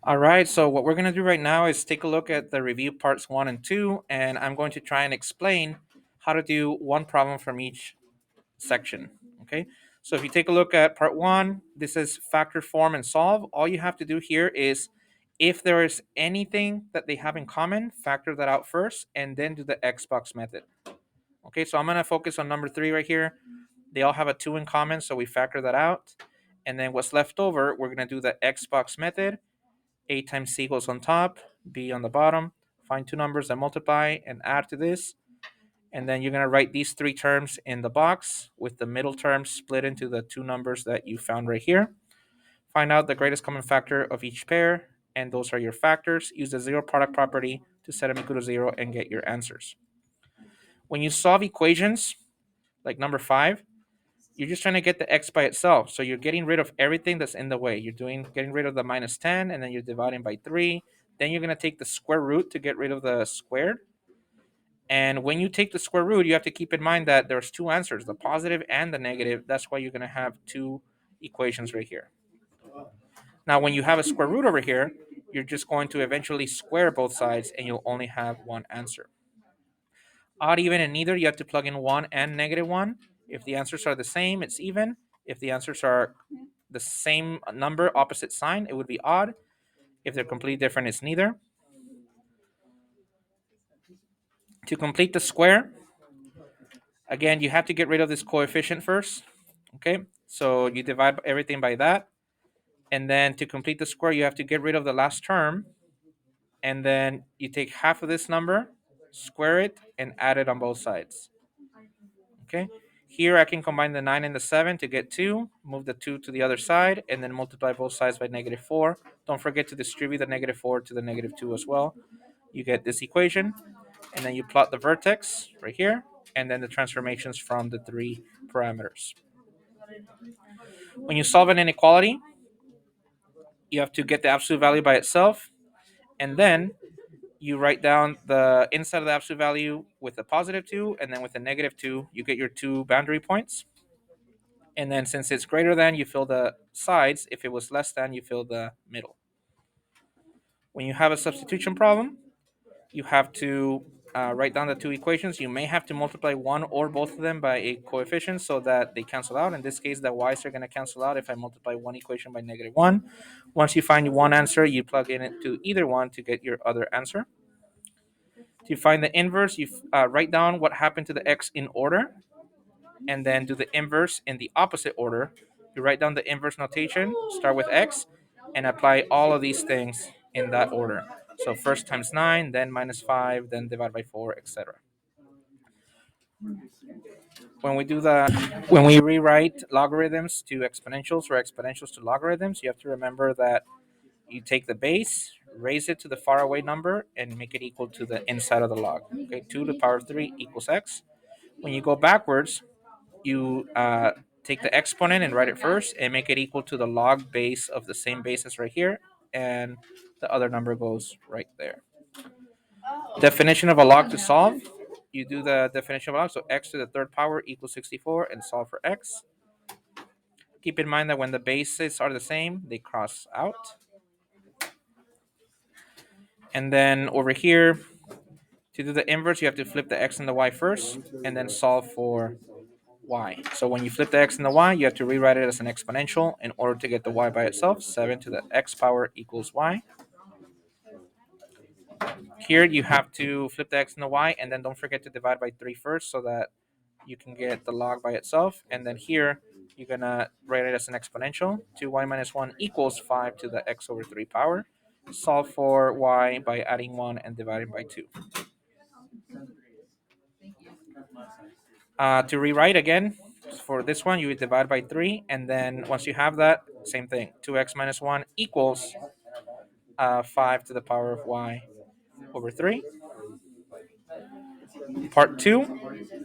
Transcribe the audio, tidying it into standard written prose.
All right, so what we're going to do right now is take a look at the review parts 1 and 2, and I'm going to try and explain how to do one problem from each section. Okay, so if you take a look at part 1, this is factor, form, and solve. All you have to do here is, if there is anything that they have in common, factor that out first, and then do the Xbox method. Okay, so I'm going to focus on number 3 right here. They all have a 2 in common, so we factor that out. And then what's left over, we're going to do the Xbox method. A times C goes on top, B on the bottom. Find two numbers that multiply and add to this. And then you're going to write these three terms in the box with the middle term split into the two numbers that you found right here. Find out the greatest common factor of each pair, and those are your factors. Use the zero product property to set them equal to 0 and get your answers. When you solve equations, like number 5, you're just trying to get the x by itself. So you're getting rid of everything that's in the way. Getting rid of the minus 10, and then you're dividing by 3. Then you're going to take the square root to get rid of the squared. And when you take the square root, you have to keep in mind that there's two answers, the positive and the negative. That's why you're going to have two equations right here. Now, when you have a square root over here, you're just going to eventually square both sides, and you'll only have one answer. Odd, even, and neither, you have to plug in 1 and -1. If the answers are the same, it's even. If the answers are the same number, opposite sign, it would be odd. If they're completely different, it's neither. To complete the square, again, you have to get rid of this coefficient first. Okay, so you divide everything by that. And then to complete the square, you have to get rid of the last term. And then you take half of this number, square it, and add it on both sides. Okay, here I can combine the 9 and the 7 to get 2, move the 2 to the other side, and then multiply both sides by -4. Don't forget to distribute the -4 to the -2 as well. You get this equation, and then you plot the vertex right here, and then the transformations from the three parameters. When you solve an inequality, you have to get the absolute value by itself, and then you write down the inside of the absolute value with a +2, and then with a -2, you get your two boundary points. And then since it's greater than, you fill the sides. If it was less than, you fill the middle. When you have a substitution problem, you have to write down the two equations. You may have to multiply one or both of them by a coefficient so that they cancel out. In this case, the y's are going to cancel out if I multiply one equation by -1. Once you find one answer, you plug in it to either one to get your other answer. To find the inverse, you write down what happened to the x in order, and then do the inverse in the opposite order. You write down the inverse notation, start with x, and apply all of these things in that order. So first times 9, then -5, then divide by 4, etc. When we rewrite logarithms to exponentials or exponentials to logarithms, you have to remember that you take the base, raise it to the faraway number, and make it equal to the inside of the log. Okay, 2 to the power of 3 equals x. When you go backwards, you take the exponent and write it first and make it equal to the log base of the same base as right here, and the other number goes right there. Definition of a log to solve. You do the definition of a log, so x to the third power equals 64, and solve for x. Keep in mind that when the bases are the same, they cross out. And then over here, to do the inverse, you have to flip the x and the y first, and then solve for y. So when you flip the x and the y, you have to rewrite it as an exponential in order to get the y by itself. 7 to the x power equals y. Here you have to flip the x and the y, and then don't forget to divide by 3 first so that you can get the log by itself. And then here, you're going to write it as an exponential. 2y minus 1 equals 5 to the x over 3 power. Solve for y by adding 1 and dividing by 2. To rewrite again, for this one, you would divide by 3, and then once you have that, same thing. 2x minus 1 equals 5 to the power of y over 3. Part 2,